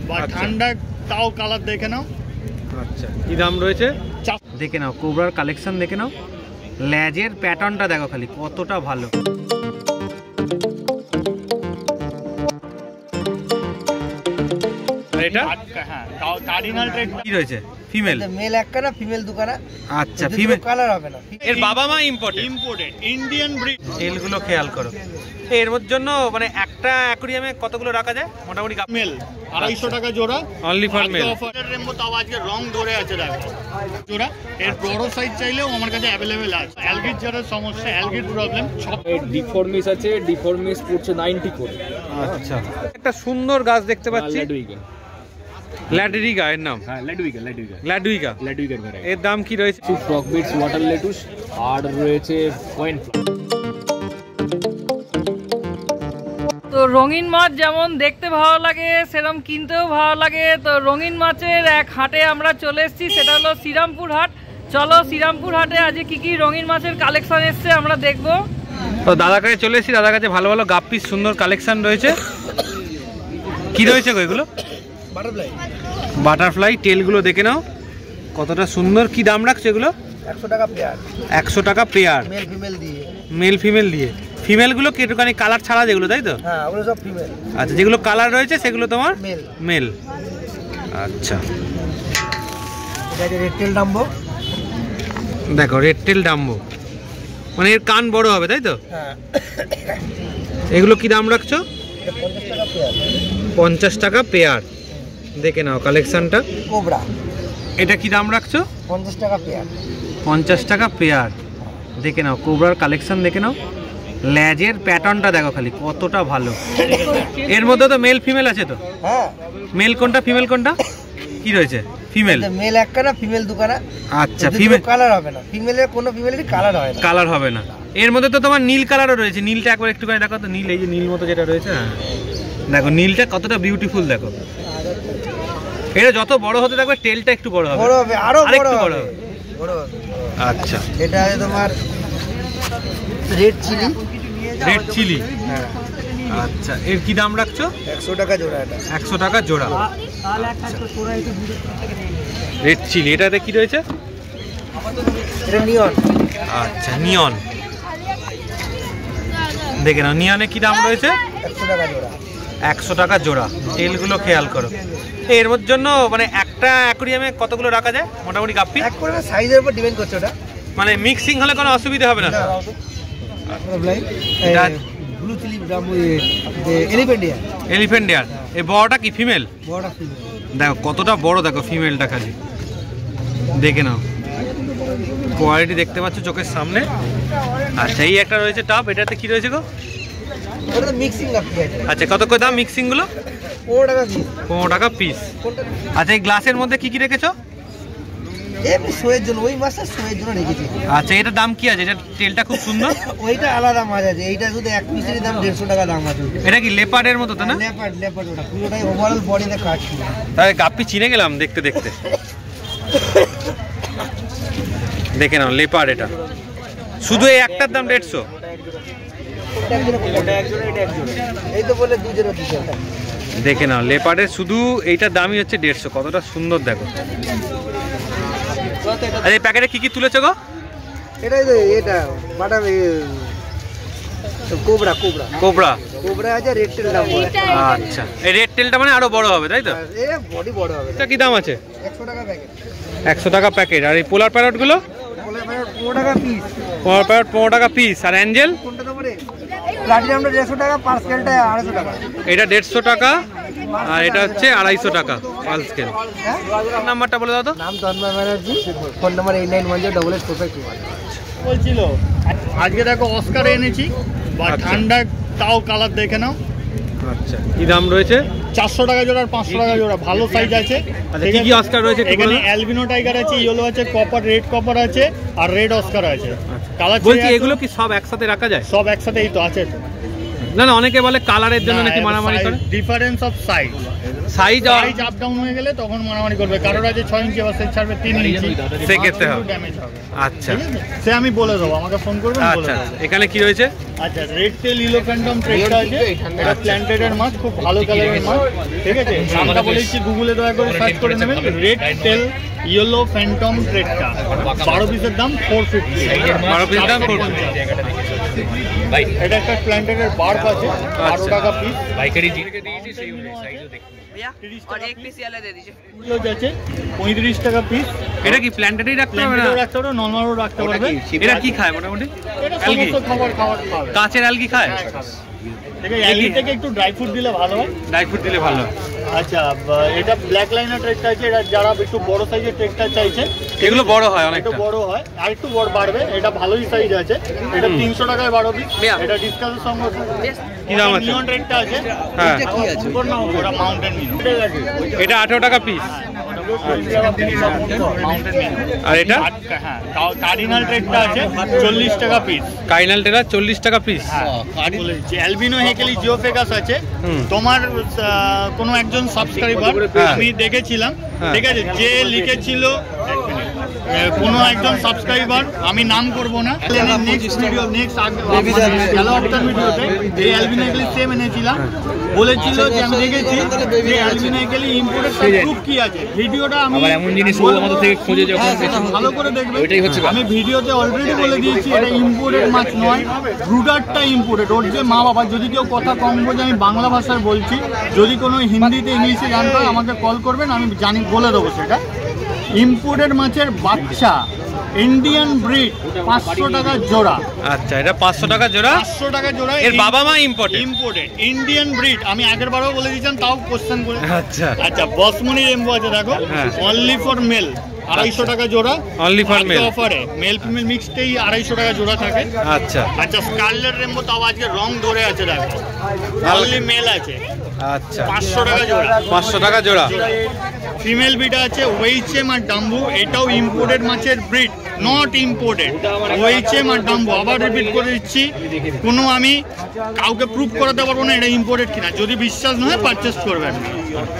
বা ঠান্ডা তাও কালার দেখে নাও। আচ্ছা, কি দাম রয়েছে দেখে নাও। কোবরার কালেকশন দেখে নাও, ল্যাজের প্যাটার্নটা দেখো খালি কতটা ভালো। এটা হ্যাঁ কার্ডিনাল ট্রেড কি রয়েছে? ফিমেল, মেল একটা না ফিমেল দুখানা। আচ্ছা ফিমেল কালার হবে না। এর বাবা মা ইম্পোর্টেড ইন্ডিয়ান ব্রিড। তেলগুলো খেয়াল করো। এর জন্য মানে একটা অ্যাকুরিয়ামে কতগুলো রাখা যায় মোটামুটি? মেল 250 টাকা জোড়া, অনলি ফর মেল। রেমবো তাও আজকে রং ধরে আছে দেখো জোড়া। এর বড় সাইজ চাইলেও আমার কাছে অ্যাভেলেবেল আছে। অ্যালগির যারা সমস্যা, অ্যালগির প্রবলেম সব। ডিফর্মিস আছে, ডিফর্মিস পড়ছে 90 করে। আচ্ছা, একটা সুন্দর গাছ দেখতে পাচ্ছি, ল্যাডুইকা এর নাম। হ্যাঁ ল্যাডুইকা, ল্যাডুইকা, ল্যাডুইকা, ল্যাডুইকার ভ্যারাইটি। এর দাম কি রয়েছে? ফ্রক বিটস, ওয়াটার লেটুস, আর রয়েছে পয়েন্ট। তো রঙিন মাছ যেমন দেখতে ভালো লাগে সেরকম কিনতেও ভালো লাগে। তো রঙিন মাছের এক হাটে আমরা চলে এসেছি, সেটা হলো শ্রীরামপুর হাট। চলো শ্রীরামপুর হাটে আজকে কি কি রঙিন মাছের কালেকশন এসছে আমরা দেখবো। তো দাদার কাছে চলে এসেছি, দাদার কাছে ভালো ভালো গাপ্পির সুন্দর কালেকশন রয়েছে। কি রয়েছে গো এগুলো? Butterfly, butterfly. টেলগুলো দেখে নাও কতটা সুন্দর। কি দাম রাখছে এগুলো? 100 টাকা পেয়ার। 100 টাকা পেয়ার, মেল ফিমেল দিয়ে। মেল ফিমেল দিয়ে। ফিমেলগুলো কি একটুখানি কালার ছাড়া যেগুলো, তাই তো? হ্যাঁ ওগুলো সব ফিমেল। আচ্ছা, যেগুলো কালার রয়েছে সেগুলো তোমার মেল। মেল। আচ্ছা, এটা রেড টেল ডাম্বো। দেখো রেড টেল ডাম্বো, মানে এর কান বড় হবে তাই তো? হ্যাঁ। এগুলো কি দাম রাখছো? 50 টাকা পেয়ার। 50 টাকা পেয়ার। দেখে নাও কালেকশনটা। কোবরা, এটা কি দাম রাখছো? 50 টাকা পেয়ার। 50 টাকা পেয়ার। দেখে নাও কোবরার কালেকশন দেখে নাও, ল্যাজের প্যাটার্নটা দেখো খালি কতটা ভালো। এর মধ্যে তো মেল ফিমেল আছে তো? হ্যাঁ। মেল কোনটা ফিমেল কোনটা? কি রয়েছে? ফিমেল। মেল একটা না ফিমেল দুখানা। আচ্ছা ফিমেল। কালার হবে না, ফিমেলের কোনো ফিমেলেরই কালার হয় না। কালার হবে না। এর মধ্যে তো তোমার নীল কালারও রয়েছে। নীলটা একবার একটু করে দেখো তো। নীল, এই যে নীল মতো যেটা রয়েছে, হ্যাঁ দেখো নীলটা কতটা বিউটিফুল দেখো। এটা যত বড় হতে থাকবে টেলটা একটু বড় হবে। বড় হবে, আরো বড় বড় হবে। বড় হবে। আচ্ছা, এটা আছে তোমার রেড চিলি। Red chilli. হ্যাঁ। আচ্ছা, এর কি দাম রাখছো? 100 টাকা জোড়া। এটা 100 টাকা জোড়া। Red chilli. এটাতে কি রয়েছে? এটা নিয়ন। আচ্ছা নিয়ন। দেখে নাও নিয়নে কি দাম রয়েছে? 100 টাকা জোড়া। 100 টাকা জোড়া। তেলগুলো খেয়াল করো। এর জন্য মানে একটা অ্যাকুরিয়ামে কতগুলো রাখা যায় মোটামুটি গাপ্পি? এক করে সাইজের উপর ডিপেন্ড করছে ওটা। মানে মিক্সিং হলে কোনো অসুবিধা হবে না? এটা ব্লু চিলি ডাম্বো, এলিফ্যান্ট ইয়ার। এলিফ্যান্ট ইয়ার। এই বড়টা কি ফিমেল? বড়টা ফিমেল। দেখো কতটা বড়, দেখো ফিমেলটা খালি দেখে নাও। কোয়ালিটি দেখতে পাচ্ছ চোখের সামনে। আচ্ছা, এই একটা রয়েছে টপ। এটাতে কি রয়েছে গো? ওটা তো মিক্সিং গাপ্পি আছে। আচ্ছা, কত করে দাম মিক্সিং গুলো? 15 টাকা পিস। 15 টাকা পিস। আচ্ছা, এই গ্লাসের মধ্যে কি কি রেখেছো? এমনি শোয়ের জন্য, ওই মাছটা শোয়ের জন্য রেখেছি। আচ্ছা, এটার দাম কি আছে? এটা তেলটা খুব সুন্দর। ওইটা আলাদা মাছ আছে, এইটা শুধু এক পিসের দাম 150 টাকা দাম আছে। এটা কি লেপার্ডের মতো তো না? Leopard, leopard. ওটা পুরোটাই ওভারঅল বডিতে কাজ ছিল। তাহলে গাপ্পি চিনে গেলাম দেখতে দেখতে। দেখে নাও লেপার্ড। এটা শুধু এই একটার দাম 150। এই তো বলে দুজনের দুটো। দেখে নাও লেপার্ডের শুধু এইটার দামই হচ্ছে 150। কতটা সুন্দর দেখো। আর এই প্যাকেটে কি কি তুলেছো গো? এটাই তো, এটা butter cobra. Cobra, cobra. Cobra আছে, রেড টেল ডাম্বো। আচ্ছা, এই রেড টেলটা মানে আরো বড় হবে তাই তো? এর বডি বড় হবে। এটা কি দাম আছে? 100 টাকা প্যাকেট। 100 টাকা প্যাকেট। আর এই পোলার প্যারট গুলো? পোলার প্যারট 15 টাকা পিস। পোলার প্যারট 15 টাকা পিস। আর অ্যাঞ্জেল? কোনটা তো বলে প্লাটিনামটা 150 টাকা, পার স্কেলটা 250 টাকা। এটা 150 টাকা আর এটা হচ্ছে 250 টাকা পার স্কেল। নাম্বারটা বলে দাও তো। নাম তন্ময় ব্যানার্জি, ফোন নাম্বার 8910884521। বলছিল আজকে দেখো অস্কার এনেছি বা ঠান্ডা তাও কালার দেখে নাও। আচ্ছা, কি দাম রয়েছে? 400 টাকা জোড়া আর 500 টাকা জোড়া। ভালো সাইজ আছে। আচ্ছা, কি কি অস্কার রয়েছে? এখানে অ্যালবিনো টাইগার আছে, ইয়েলো আছে, কপার, রেড কপার আছে আর রেড অস্কার আছে। কালার বলছি এগুলো কি সব একসাথে রাখা যায়? সব একসাথে এই তো আছে তো। না না, অনেকে বলে কালারের জন্য নাকি মারামারি করে। Difference of size, size up down হয়ে গেলে তখন মারামারি করবে। কারোর আছে 6 ইঞ্চি বা সাইজ ছাড়বে 3 ইঞ্চি, সেক্ষেত্রে হবে ড্যামেজ হবে। আচ্ছা সে আমি বলে দেবো, আমাকে ফোন করবেন বলে আচ্ছা। দেবো। এখানে কি রয়েছে? আচ্ছা, রেড টেল ইলো ফ্যান্টম ট্রেডটা আছে, এটা প্ল্যান্টেডের মাছ, খুব ভালো কালারের মাছ, ঠিক আছে। নামটা বলেছি, গুগলে দয়া করে সার্চ করে নেবেন, রেড টেল ইয়েলো ফ্যান্টম ট্রেডটা। 12 পিসের দাম 450। 12 পিসের দাম 450। এটা একটা প্ল্যান্টেডের বার্ক আছে, 12 টাকা পিস। বাইকারি জিকে দিয়েছি সেই সাইজও দেখুন। और एक पीस ये दे दीजिए। গুলো আছে 35 টাকা পিস। এটা কি প্ল্যান্টেডই রাখতে হবে না? প্ল্যান্টেডও রাখতে পারবে, নরমালও রাখতে পারবে। এটা কি খায় মোটামুটি? এটা সমস্ত খাবার খাবে। কাঁচের অ্যালগি খায়? ঠিক আছে, অ্যালগি থেকে একটু ড্রাই ফ্রুট দিলে ভালো হয়। ড্রাই ফ্রুট দিলে ভালো হয়। আচ্ছা, এটা ব্ল্যাক লাইনার ট্রেকটা আছে, এটা যারা একটু বড় সাইজের ট্রেকটা চাইছে, এগুলো বড় হয় একটু অনেকটা। বড় হয়, আর একটু বড় বাড়বে। এটা ভালোই সাইজ আছে, এটা 300 টাকায় 12 পিস। এটা ডিসকাউন্টের সঙ্গে কি দাম আছে? নিয়ন ট্রেকটা আছে, হ্যাঁ, ওটা মাউন্টেন মিনো। এটা 18 টাকা পিস। মাউন্টেন মিনো। আর এটা? হ্যাঁ, কার্ডিনাল ট্রেকটা আছে 40 টাকা পিস। কাইনাল টেরা 40 টাকা পিস। বলেছি অ্যালবিনো হেকেলি জিওফেগাস আছে। হুম। তোমার কোনো একজন সাবস্ক্রাইবার হ্যাঁ। আমি দেখেছিলাম, হ্যাঁ। ঠিক আছে, যে লিখেছিল কোনো একজন সাবস্ক্রাইবার, আমি নাম করব না, নেক্সট ভিডিও ভিডিওতে এই অ্যালবিনো হেকেলি সেম এনেছিলাম, বলেছিল যে আমি দেখেছি যে অ্যালবিনো হেকেলি ইম্পোর্টেড প্রুফ কি আছে। ভিডিওটা আমি আবার এমন জিনিস ও আমাদের থেকে খুঁজে যখন হ্যাঁ, ভালো করে দেখবে। ওইটাই হচ্ছে আমি ভিডিওতে অলরেডি বলে দিয়েছি এটা ইম্পোর্টেড মাছ নয়, ব্রুডারটা ইম্পোর্টেড। ওর যে মা বাবা, যদি কেউ কথা কম বোঝে আমি বাংলা ভাষায় বলছি, যদি কোনো হিন্দিতে ইংলিশে জানতে হয় আমাকে কল করবেন, আমি জানি বলে দেবো সেটা। ইম্পোর্টেড মাছের বাচ্চা ইন্ডিয়ান ব্রিড 500 টাকা জোড়া। আচ্ছা, এটা 500 টাকা জোড়া। 500 টাকা জোড়া। এর বাবা মা ইম্পোর্টেড? Imported Indian breed. আমি আগের বারও বলে দিয়েছিলাম, তাও কোশ্চেন করে। আচ্ছা আচ্ছা, বসমনি রেমবো আছে দেখো, হ্যাঁ। অনলি ফর মেল 250 টাকা জোড়া। Only for male। অফারে মেল ফিমেল মিক্সডেই 250 টাকা জোড়া থাকে। আচ্ছা আচ্ছা, স্কারলেট রেমবো তাও আজকে রং ধরে আছে দেখো, অনলি মেল আছে, আচ্ছা 500 টাকা জোড়া। 500 টাকা জোড়া। ফিমেল বিটা আছে ওয়েইচেম আর ডাম্বু, এটাও ইম্পোর্টেড মাছের ব্রিড, নট ইম্পোর্টেড। ওয়েইচেম আর ডাম্বু, আবার রিপিট করে দিচ্ছি, কোনো আমি কাউকে প্রুফ করাতে পারবো না এটা ইম্পোর্টেড কিনা। যদি বিশ্বাস না হয় পারচেস করবেন,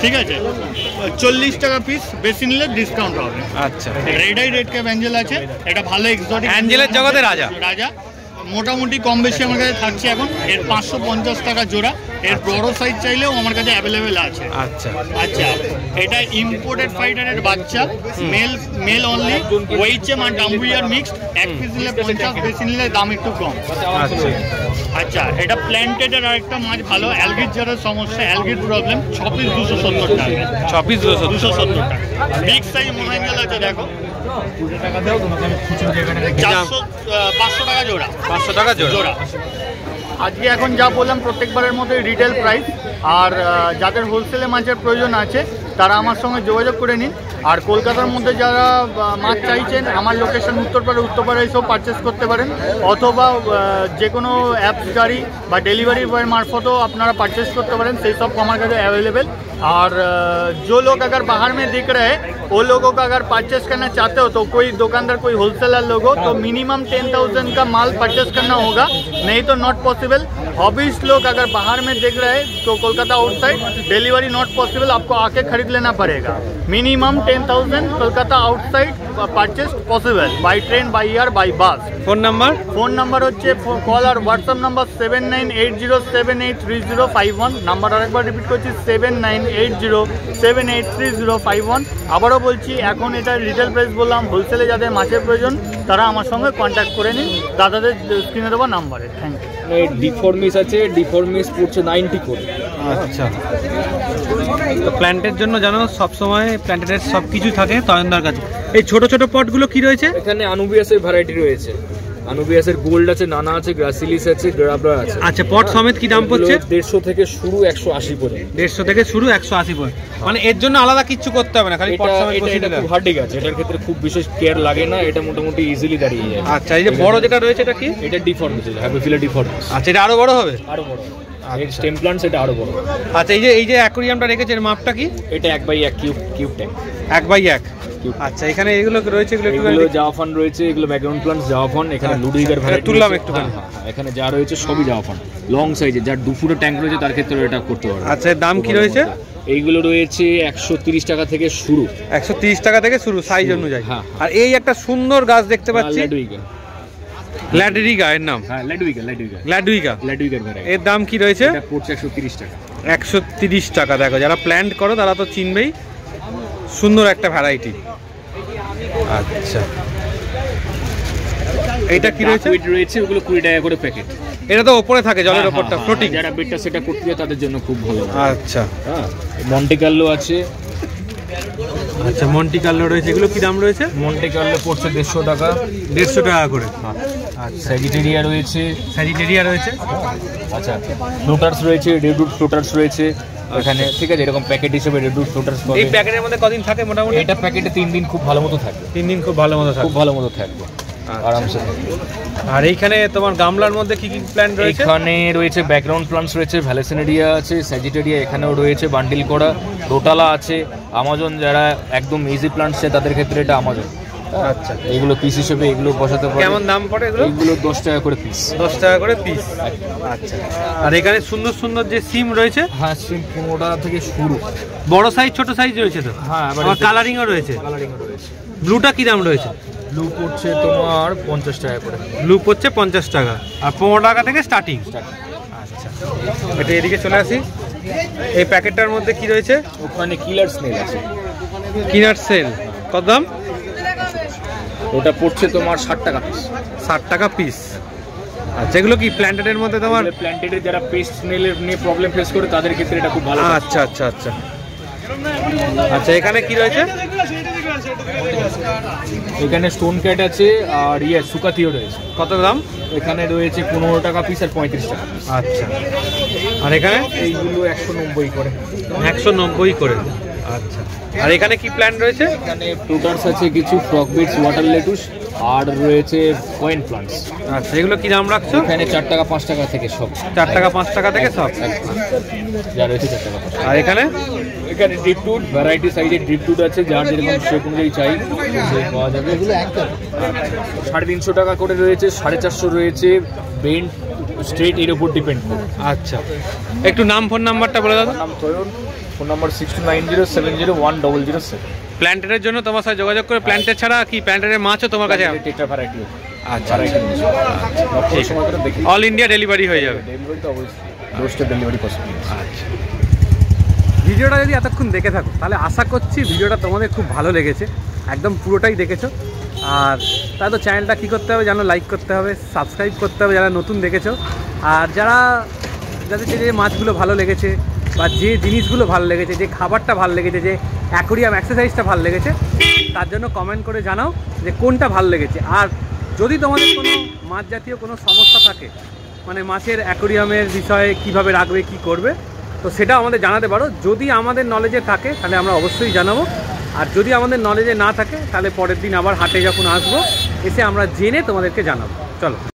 ঠিক আছে। 40 টাকা পিস, বেশি নিলে ডিসকাউন্ট হবে। আচ্ছা, red eye red cap Angel আছে, এটা ভালো এক্সোটিক অ্যাঞ্জেলের জগতে রাজা। রাজা মোটামুটি কম বেশি আমার কাছে থাকছে এখন। এর 550 টাকা জোড়া। এর বড় সাইজ চাইলেও আমার কাছে অ্যাভেলেবেল আছে। আচ্ছা আচ্ছা, এটা ইম্পোর্টেড ফাইটারের বাচ্চা, মেল অনলি, ওয়েইচেম আর ডাম্বুইয়ার মিক্সড। এক পিস নিলে 50, বেশি নিলে দাম একটু কম। আচ্ছা আচ্ছা, এটা প্ল্যান্টেডের আরেকটা মাছ ভালো, অ্যালগির যারা সমস্যা, অ্যালগির প্রবলেম, 6 পিস 270 টাকা। 6 পিস 270 টাকা। বিগ সাইজ মোনাঞ্জেল আছে দেখো, 500 টাকা জোড়া। 500 টাকা জোড়া। আজকে এখন যা বললাম প্রত্যেকবারের মধ্যে রিটেল প্রাইস। আর যাদের হোলসেলে মাছের প্রয়োজন আছে তারা আমার সঙ্গে যোগাযোগ করে নিন। আর কলকাতার মধ্যে যারা মাছ চাইছেন, আমার লোকেশন উত্তরপাড়া এসেও পারচেস করতে পারেন, অথবা যে কোনো অ্যাপস গাড়ি বা ডেলিভারি বয়ের মারফতও আপনারা পারচেস করতে পারেন, সেই সব আমার কাছে अवेलेबल। और जो लोग अगर बाहर में दिख रहे हैं वो लोगों का अगर परचेस करना चाहते हो तो कोई दुकानदार, कोई होलसेलर लोग हो तो मिनिमम 10,000 का माल परचेस करना होगा, नहीं तो नॉट पॉसिबल। हॉबीज लोग अगर बाहर में देख रहे हैं तो Kolkata outside delivery not possible, आपको आके खरीद लेना पड़ेगा। Minimum 10,000 Kolkata outside purchase possible, by train, by air, by bus. Phone number হচ্ছে কল আর হোয়াটসঅ্যাপ নাম্বার 7980783051। নাম্বার আরেকবার রিপিট করছি 7980783051। আবারও বলছি, এখন এটা রিটেল প্রাইস বললাম, হোলসেলে যাদের মাছের প্রয়োজন তারা আমার সঙ্গে কন্ট্যাক্ট করে নিন দাদাদের স্ক্রিনে দেওয়া নাম্বারে। Thank you. ডিফর্মিস আছে, ডিফর্মিস পড়ছে 90 করে। আচ্ছা, তো প্ল্যান্টের জন্য জানো সবসময় প্ল্যান্টের সব কিছু থাকে তয়নদার কাছে। এই ছোট ছোট পটগুলো কি রয়েছে? এখানে আনুবিয়াসের ভ্যারাইটি রয়েছে, আনুবিয়াসের গোল্ড আছে, নানা আছে, গ্রাসিলিস আছে, গ্রাবরা আছে। আচ্ছা, পট সমেত কি দাম পড়ছে? 150 থেকে শুরু 180 পর্যন্ত। 150 থেকে শুরু 180 পর্যন্ত। মানে এর জন্য আলাদা কিছু করতে হবে না, খালি পট সমেত বসিয়ে দিলে। এটা খুব হার্ডি গাছ, এটার ক্ষেত্রে খুব বিশেষ কেয়ার লাগে না, এটা মোটামুটি ইজিলি দাঁড়িয়ে যায়। আচ্ছা, এই যে বড় যেটা রয়েছে এটা কি? এটা ডিফর্মিস, হ্যাপিফিলা ডিফর্মিস। আচ্ছা, এটা আরো বড় হবে? আরো বড়। এর স্টেম প্লান্ট সেটা আরো বড়। আচ্ছা, এই যে অ্যাকোয়ারিয়ামটা রেখেছে এর মাপটা কি? এটা 1/1 কিউব ট্যাঙ্ক। 1/1। আচ্ছা, এখানে এগুলো রয়েছে, এগুলো একটু এগুলো জাভা ফান রয়েছে, এগুলো ব্যাকগ্রাউন্ড প্লান্টস জাভা ফান। এখানে লুডুইগার ভ্যারাইটি তুললাম একটুখানি। হ্যাঁ, এখানে যা রয়েছে সবই জাভা ফান, লং সাইজে, যার 2 ফুটের ট্যাঙ্ক রয়েছে তার ক্ষেত্রে এটা করতে পারবে। আচ্ছা, এর দাম কি রয়েছে? এইগুলো রয়েছে 130 টাকা থেকে শুরু। 130 টাকা থেকে শুরু সাইজ অনুযায়ী। হ্যাঁ। আর এই একটা সুন্দর গাছ দেখতে পাচ্ছি, ল্যাডুইগা। ল্যাডুইগা এর নাম। হ্যাঁ, ল্যাডুইগা ভ্যারাইটি। এর দাম কি রয়েছে? এটা পড়ছে 130 টাকা। 130 টাকা। দেখো, যারা প্ল্যান্ট করো তারা তো চিনবেই, সুন্দর একটা ভ্যারাইটি। আচ্ছা, এইটা কি রয়েছে? কুইট রয়েছে, ওগুলো 20 টাকা করে প্যাকেট। এটা তো উপরে থাকে, জলের উপরটা ফ্লোটিং। যারা বেডটা সেটা করতে যায় তাদের জন্য খুব ভালো। আচ্ছা, হ্যাঁ, মন্টে কার্লো আছে। আচ্ছা, মন্টি কার্লো রয়েছে, এগুলো কি দাম রয়েছে? মন্টে কার্লো পড়ছে 150 টাকা। 150 টাকা করে। আচ্ছা, স্যাজিটেরিয়া রয়েছে। স্যাজিটেরিয়া রয়েছে। আচ্ছা, ফ্লোটার্স রয়েছে, রেডউড ফ্লোটার্স রয়েছে এখানে, ঠিক আছে, এরকম প্যাকেট হিসেবে রেডউড ফ্লোটার্স পাবে। এই প্যাকেটের মধ্যে কদিন থাকে মোটামুটি? এটা প্যাকেটে 3 দিন খুব ভালো মতো থাকবে। 3 দিন খুব ভালো মতো থাকে, খুব ভালো মতো থাকবে, আরামসে থাকবে। আর এইখানে তোমার গামলার মধ্যে কি কি প্ল্যান্ট রয়েছে? এখানে রয়েছে ব্যাকগ্রাউন্ড প্লান্টস রয়েছে, ভ্যালেসিনেরিয়া আছে, স্যাজিটেরিয়া এখানেও রয়েছে বান্ডিল করা, রোটালা আছে, আমাজন যারা একদম ইজি প্লান্টস আছে তাদের ক্ষেত্রে এটা আমাজন। আচ্ছা, এগুলো পিস হিসেবে এগুলো বসাতে পারে। কেমন দাম পড়ে এগুলো? এগুলো 10 টাকা করে পিস। 10 টাকা করে পিস। আচ্ছা, আর এখানে সুন্দর সুন্দর যে সিম রয়েছে? হ্যাঁ, সিম 15 টাকা থেকে শুরু। বড় সাইজ ছোট সাইজ রয়েছে তো? হ্যাঁ, আবার কালারিংও রয়েছে। রয়েছে। ব্লুটা কি দাম রয়েছে? ব্লু পড়ছে তোমার 50 টাকা করে। ব্লু পড়ছে 50 টাকা, আর 15 টাকা থেকে স্টার্টিং। আচ্ছা, এটা এদিকে চলে আসি। এই প্যাকেটটার মধ্যে কি রয়েছে? ওখানে কিলার স্নেল আছে। কিনার সেল কত দাম? ওটা পড়ছে তোমার 60 টাকা পিস। 60 টাকা পিস। আচ্ছা, এগুলো কি প্ল্যান্টেডের মধ্যে তোমার? প্ল্যান্টেডের যারা পেস্ট স্নেলের নিয়ে প্রবলেম ফেস করে তাদের ক্ষেত্রে এটা খুব ভালো। আচ্ছা আচ্ছা আচ্ছা আচ্ছা, এখানে কি রয়েছে? এখানে স্টোন ক্যাট আছে, আর সুকাতিও রয়েছে। কত দাম? এখানে রয়েছে 15 টাকা পিস আর 35 টাকা পিস। আচ্ছা, আর এখানে এইগুলো 190 করে। 190 করে। আচ্ছা, আর এখানে কি প্ল্যান্ট রয়েছে? এখানে ফ্লোটার্স আছে কিছু, ফ্রক বিটস, ওয়াটার লেটুস, আর রয়েছে কয়েন প্লান্টস। আচ্ছা, এগুলো কি দাম রাখছো? এখানে 4 টাকা 5 টাকা থেকে সব। 4 টাকা 5 টাকা থেকে সব যা রয়েছে 4 টাকা 5 টাকা। আর এখানে ড্রিপটুড ভ্যারাইটি সাইজের ড্রিপটুড আছে, যার যেরকম শেপ অনুযায়ী চাই সেই পাওয়া যাবে। এগুলো 350 টাকা করে রয়েছে, 450 রয়েছে, বেন্ড স্ট্রেট এর উপর ডিপেন্ড করে। আচ্ছা, একটু নাম ফোন নাম্বারটা বলে দাও। নাম তয়ন, ফোন নাম্বার 6290701007। প্ল্যান্টের জন্য তোমার সাথে যোগাযোগ করে, প্ল্যান্টের ছাড়া কি প্ল্যান্টের মাছও তোমার কাছে? Tetra variety. আচ্ছা, সময় করে দেখি। অল ইন্ডিয়া ডেলিভারি হয়ে যাবে? ডেলিভারি তো অবশ্যই, ডোরস্টেপ ডেলিভারি পসিবল। আচ্ছা, ভিডিওটা যদি এতক্ষণ দেখে থাকো তাহলে আশা করছি ভিডিওটা তোমাদের খুব ভালো লেগেছে, একদম পুরোটাই দেখেছো। আর তাই তো চ্যানেলটা কী করতে হবে জানো? লাইক করতে হবে, সাবস্ক্রাইব করতে হবে যারা নতুন দেখেছো। আর যাদের যে মাছগুলো ভালো লেগেছে, বা যে জিনিসগুলো ভালো লেগেছে, যে খাবারটা ভালো লেগেছে, যে অ্যাকোরিয়াম এক্সারসাইজটা ভালো লেগেছে, তার জন্য কমেন্ট করে জানাও যে কোনটা ভালো লেগেছে। আর যদি তোমাদের কোনো মাছ জাতীয় কোনো সমস্যা থাকে, মানে মাছের অ্যাকোরিয়ামের বিষয়ে কিভাবে রাখবে, কি করবে, তো সেটা আমাদের জানাতে পারো। যদি আমাদের নলেজে থাকে তাহলে আমরা অবশ্যই জানাবো, আর যদি আমাদের নলেজে না থাকে তাহলে পরের দিন আবার হাটে যখন আসবো এসে আমরা জেনে তোমাদেরকে জানাবো। চলো।